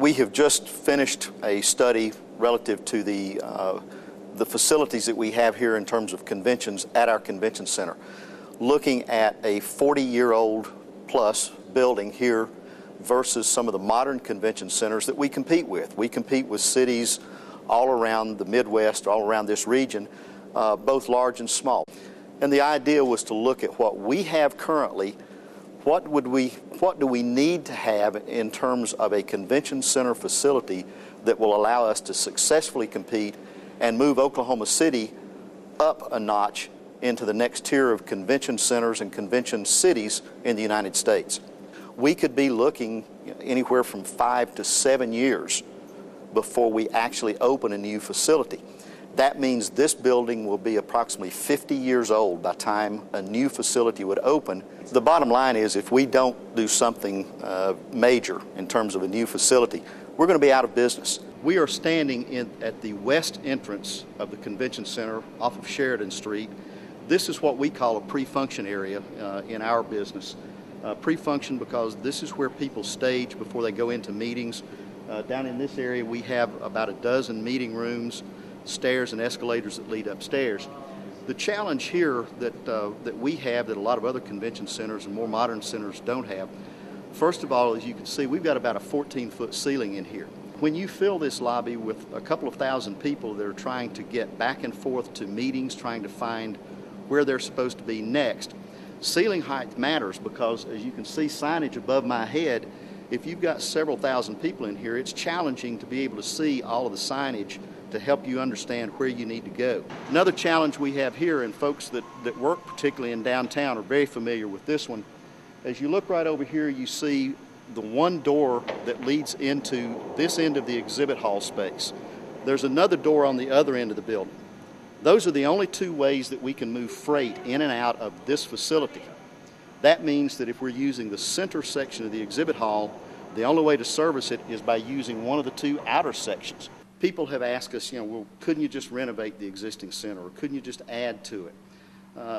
We have just finished a study relative to the facilities that we have here in terms of conventions at our convention center, looking at a 40-year-old plus building here versus some of the modern convention centers that we compete with. We compete with cities all around the Midwest, all around this region, both large and small. And the idea was to look at what we have currently. What do we need to have in terms of a convention center facility that will allow us to successfully compete and move Oklahoma City up a notch into the next tier of convention centers and convention cities in the United States? We could be looking anywhere from 5 to 7 years before we actually open a new facility. That means this building will be approximately 50 years old by the time a new facility would open. The bottom line is, if we don't do something major in terms of a new facility, we're going to be out of business. We are standing at the west entrance of the convention center off of Sheridan Street. This is what we call a pre-function area in our business. Pre-function because this is where people stage before they go into meetings. Down in this area we have about a dozen meeting rooms, stairs and escalators that lead upstairs. The challenge here that we have that a lot of other convention centers and more modern centers don't have, first of all, as you can see, we've got about a 14-foot ceiling in here. When you fill this lobby with a couple of thousand people that are trying to get back and forth to meetings, trying to find where they're supposed to be next, ceiling height matters because, as you can see signage above my head, if you've got several thousand people in here, it's challenging to be able to see all of the signage to help you understand where you need to go. Another challenge we have here, and folks that work particularly in downtown are very familiar with this one, as you look right over here, you see the one door that leads into this end of the exhibit hall space. There's another door on the other end of the building. Those are the only two ways that we can move freight in and out of this facility. That means that if we're using the center section of the exhibit hall, the only way to service it is by using one of the two outer sections. People have asked us, well, couldn't you just renovate the existing center, or couldn't you just add to it?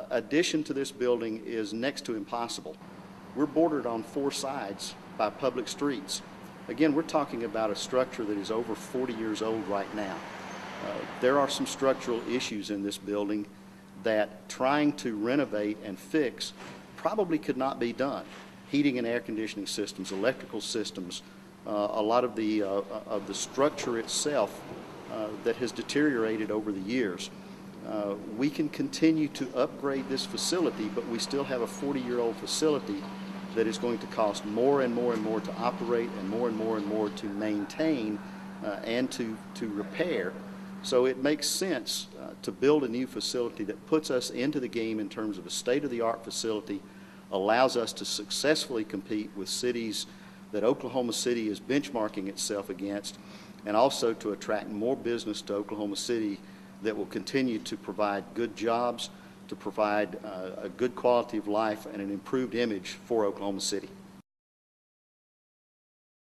Addition to this building is next to impossible. We're bordered on 4 sides by public streets. Again, we're talking about a structure that is over 40 years old right now. There are some structural issues in this building that trying to renovate and fix probably could not be done. Heating and air conditioning systems, electrical systems, a lot of the structure itself that has deteriorated over the years. We can continue to upgrade this facility, but we still have a 40-year-old facility that is going to cost more and more and more to operate and more to maintain and to repair. So it makes sense to build a new facility that puts us into the game in terms of a state-of-the-art facility, allows us to successfully compete with cities that Oklahoma City is benchmarking itself against, and also to attract more business to Oklahoma City that will continue to provide good jobs, to provide a good quality of life and an improved image for Oklahoma City.